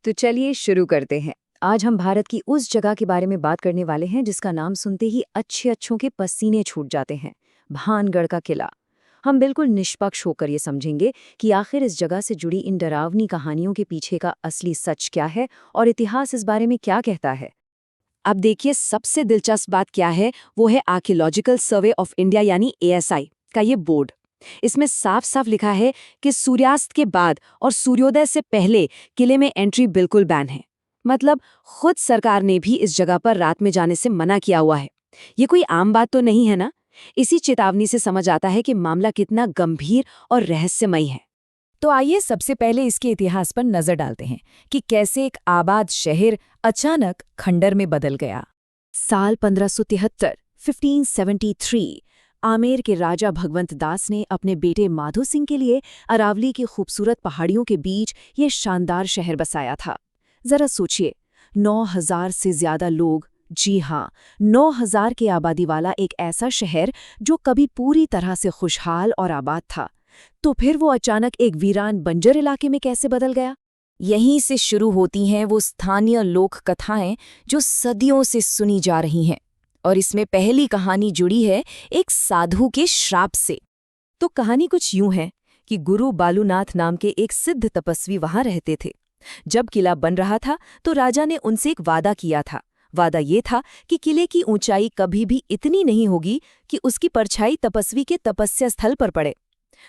तो चलिए शुरू करते हैं। आज हम भारत की उस जगह के बारे में बात करने वाले हैं जिसका नाम सुनते ही अच्छे अच्छों के पसीने छूट जाते हैं, भानगढ़ का किला। हम बिल्कुल निष्पक्ष होकर ये समझेंगे कि आखिर इस जगह से जुड़ी इन डरावनी कहानियों के पीछे का असली सच क्या है और इतिहास इस बारे में क्या कहता है। अब देखिए, सबसे दिलचस्प बात क्या है, वो है आर्कियोलॉजिकल सर्वे ऑफ इंडिया यानी ASI का ये बोर्ड। इसमें साफ साफ लिखा है कि सूर्यास्त के बाद और सूर्योदय से पहले किले में एंट्री बिल्कुल बैन है। मतलब खुद सरकार ने भी इस जगह पर रात में जाने से मना किया हुआ है। ये कोई आम बात तो नहीं है ना। इसी चेतावनी से समझ आता है कि मामला कितना गंभीर और रहस्यमयी है। तो आइए सबसे पहले इसके इतिहास पर नजर डालते हैं कि कैसे एक आबाद शहर अचानक खंडर में बदल गया। साल 1573 1573 आमेर के राजा भगवंत दास ने अपने बेटे माधो सिंह के लिए अरावली की खूबसूरत पहाड़ियों के बीच ये शानदार शहर बसाया था। जरा सोचिए, 9,000 से ज्यादा लोग, जी हाँ, 9,000 की आबादी वाला एक ऐसा शहर जो कभी पूरी तरह से खुशहाल और आबाद था, तो फिर वो अचानक एक वीरान बंजर इलाके में कैसे बदल गया? यहीं से शुरू होती हैं वो स्थानीय लोक कथाएं जो सदियों से सुनी जा रही हैं। और इसमें पहली कहानी जुड़ी है एक साधु के श्राप से। तो कहानी कुछ यूं है कि गुरु बालूनाथ नाम के एक सिद्ध तपस्वी वहां रहते थे। जब किला बन रहा था तो राजा ने उनसे एक वादा किया था। वादा ये था कि किले की ऊंचाई कभी भी इतनी नहीं होगी कि उसकी परछाई तपस्वी के तपस्या स्थल पर पड़े।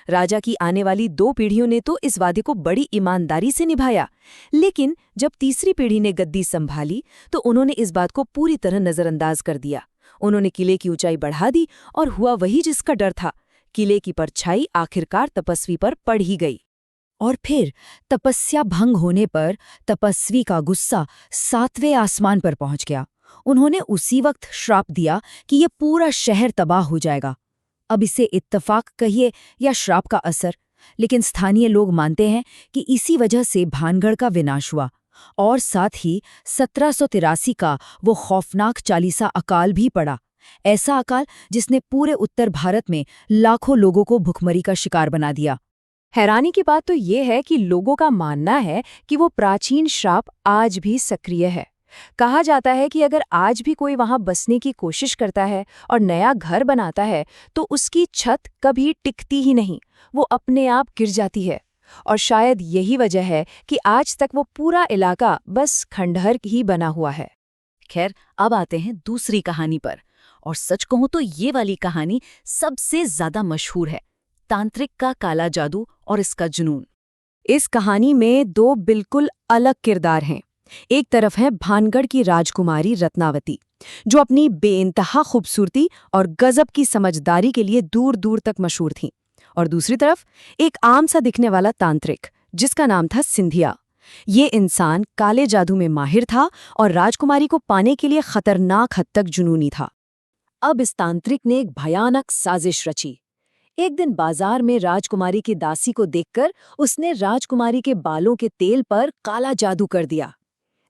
राजा की आने वाली 2 पीढ़ियों ने तो इस वादे को बड़ी ईमानदारी से निभाया, लेकिन जब तीसरी पीढ़ी ने गद्दी संभाली तो उन्होंने इस बात को पूरी तरह नजरअंदाज कर दिया। उन्होंने किले की ऊंचाई बढ़ा दी और हुआ वही जिसका डर था। किले की परछाई आखिरकार तपस्वी पर पड़ ही गई। और फिर तपस्या भंग होने पर तपस्वी का गुस्सा 7वें आसमान पर पहुंच गया। उन्होंने उसी वक्त श्राप दिया कि ये पूरा शहर तबाह हो जाएगा। अब इसे इत्तेफाक कहिए या श्राप का असर, लेकिन स्थानीय लोग मानते हैं कि इसी वजह से भानगढ़ का विनाश हुआ। और साथ ही 1783 का वो खौफनाक चालीसा अकाल भी पड़ा। ऐसा अकाल जिसने पूरे उत्तर भारत में लाखों लोगों को भुखमरी का शिकार बना दिया। हैरानी की बात तो ये है कि लोगों का मानना है कि वो प्राचीन श्राप आज भी सक्रिय है। कहा जाता है कि अगर आज भी कोई वहां बसने की कोशिश करता है और नया घर बनाता है तो उसकी छत कभी टिकती ही नहीं, वो अपने आप गिर जाती है। और शायद यही वजह है कि आज तक वो पूरा इलाका बस खंडहर ही बना हुआ है। खैर, अब आते हैं दूसरी कहानी पर। और सच कहूं तो ये वाली कहानी सबसे ज्यादा मशहूर है, तांत्रिक का काला जादू और इसका जुनून। इस कहानी में 2 बिल्कुल अलग किरदार हैं। एक तरफ है भानगढ़ की राजकुमारी रत्नावती, जो अपनी बेइंतहा खूबसूरती और गजब की समझदारी के लिए दूर दूर तक मशहूर थीं। और दूसरी तरफ एक आम सा दिखने वाला तांत्रिक जिसका नाम था सिंधिया। ये इंसान काले जादू में माहिर था और राजकुमारी को पाने के लिए खतरनाक हद तक जुनूनी था। अब इस तांत्रिक ने एक भयानक साजिश रची। एक दिन बाजार में राजकुमारी की दासी को देखकर उसने राजकुमारी के बालों के तेल पर काला जादू कर दिया।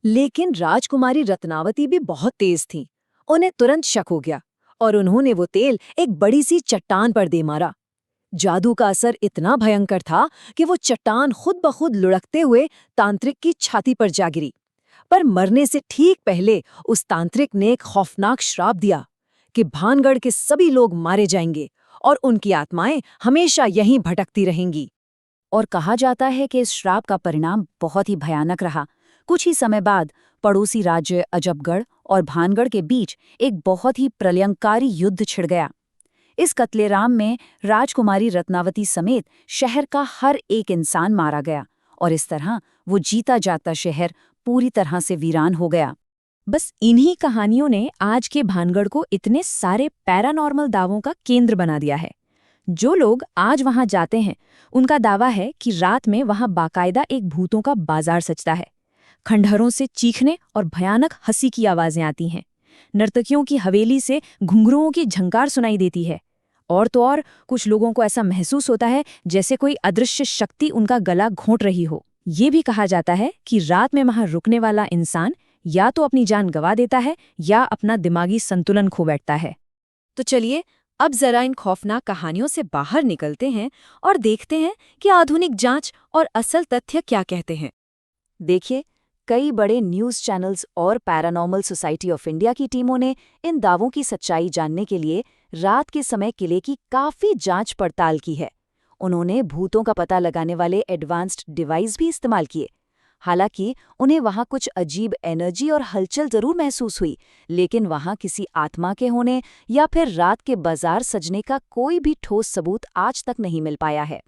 लेकिन राजकुमारी रत्नावती भी बहुत तेज थीं। उन्हें तुरंत शक हो गया और उन्होंने वो तेल एक बड़ी सी चट्टान पर दे मारा। जादू का असर इतना भयंकर था कि वो चट्टान खुद ब खुद लुढ़कते हुए तांत्रिक की छाती पर जा गिरी। पर मरने से ठीक पहले उस तांत्रिक ने एक खौफनाक श्राप दिया कि भानगढ़ के सभी लोग मारे जाएंगे और उनकी आत्माएं हमेशा यहीं भटकती रहेंगी। और कहा जाता है कि इस श्राप का परिणाम बहुत ही भयानक रहा। कुछ ही समय बाद पड़ोसी राज्य अजबगढ़ और भानगढ़ के बीच एक बहुत ही प्रलयंकारी युद्ध छिड़ गया। इस कत्लेराम में राजकुमारी रत्नावती समेत शहर का हर एक इंसान मारा गया और इस तरह वो जीता जाता शहर पूरी तरह से वीरान हो गया। बस इन्हीं कहानियों ने आज के भानगढ़ को इतने सारे पैरानॉर्मल दावों का केंद्र बना दिया है। जो लोग आज वहां जाते हैं उनका दावा है कि रात में वहां बाकायदा एक भूतों का बाजार सजता है। खंडहरों से चीखने और भयानक हंसी की आवाजें आती हैं। नर्तकियों की हवेली से घुंघरुओं की झंकार सुनाई देती है। और तो और कुछ लोगों को ऐसा महसूस होता है जैसे कोई अदृश्य शक्ति उनका गला घोंट रही हो। ये भी कहा जाता है कि रात में वहां रुकने वाला इंसान या तो अपनी जान गंवा देता है या अपना दिमागी संतुलन खो बैठता है। तो चलिए, अब जरा इन खौफनाक कहानियों से बाहर निकलते हैं और देखते हैं कि आधुनिक जांच और असल तथ्य क्या कहते हैं। देखिए, कई बड़े न्यूज़ चैनल्स और पैरानॉर्मल सोसाइटी ऑफ इंडिया की टीमों ने इन दावों की सच्चाई जानने के लिए रात के समय किले की काफ़ी जांच पड़ताल की है। उन्होंने भूतों का पता लगाने वाले एडवांस्ड डिवाइस भी इस्तेमाल किए। हालांकि उन्हें वहां कुछ अजीब एनर्जी और हलचल जरूर महसूस हुई, लेकिन वहां किसी आत्मा के होने या फिर रात के बाजार सजने का कोई भी ठोस सबूत आज तक नहीं मिल पाया है।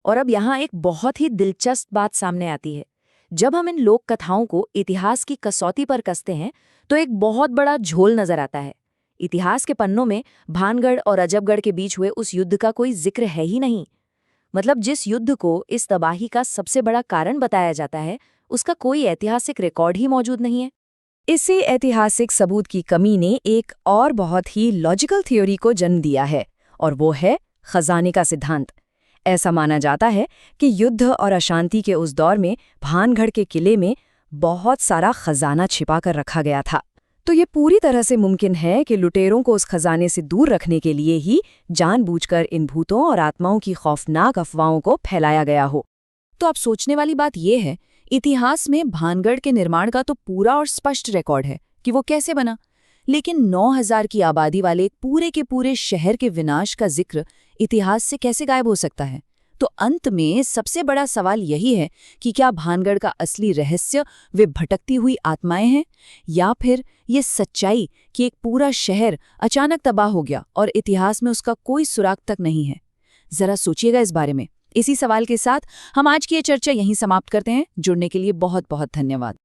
और अब यहाँ एक बहुत ही दिलचस्प बात सामने आती है। जब हम इन लोक कथाओं को इतिहास की कसौटी पर कसते हैं तो एक बहुत बड़ा झोल नजर आता है। इतिहास के पन्नों में भानगढ़ और अजबगढ़ के बीच हुए उस युद्ध का कोई जिक्र है ही नहीं। मतलब जिस युद्ध को इस तबाही का सबसे बड़ा कारण बताया जाता है, उसका कोई ऐतिहासिक रिकॉर्ड ही मौजूद नहीं है। इसी ऐतिहासिक सबूत की कमी ने एक और बहुत ही लॉजिकल थ्योरी को जन्म दिया है, और वो है खजाने का सिद्धांत। ऐसा माना जाता है कि युद्ध और अशांति के उस दौर में भानगढ़ के किले में बहुत सारा खजाना छिपा कर रखा गया था। तो ये पूरी तरह से मुमकिन है कि लुटेरों को उस खजाने से दूर रखने के लिए ही जानबूझकर इन भूतों और आत्माओं की खौफनाक अफवाहों को फैलाया गया हो। तो अब सोचने वाली बात यह है, इतिहास में भानगढ़ के निर्माण का तो पूरा और स्पष्ट रिकॉर्ड है कि वो कैसे बना, लेकिन 9000 की आबादी वाले पूरे के पूरे शहर के विनाश का जिक्र इतिहास से कैसे गायब हो सकता है? तो अंत में सबसे बड़ा सवाल यही है कि क्या भानगढ़ का असली रहस्य वे भटकती हुई आत्माएं हैं, या फिर ये सच्चाई कि एक पूरा शहर अचानक तबाह हो गया और इतिहास में उसका कोई सुराग तक नहीं है? जरा सोचिएगा इस बारे में। इसी सवाल के साथ हम आज की ये चर्चा यहीं समाप्त करते हैं। जुड़ने के लिए बहुत बहुत धन्यवाद।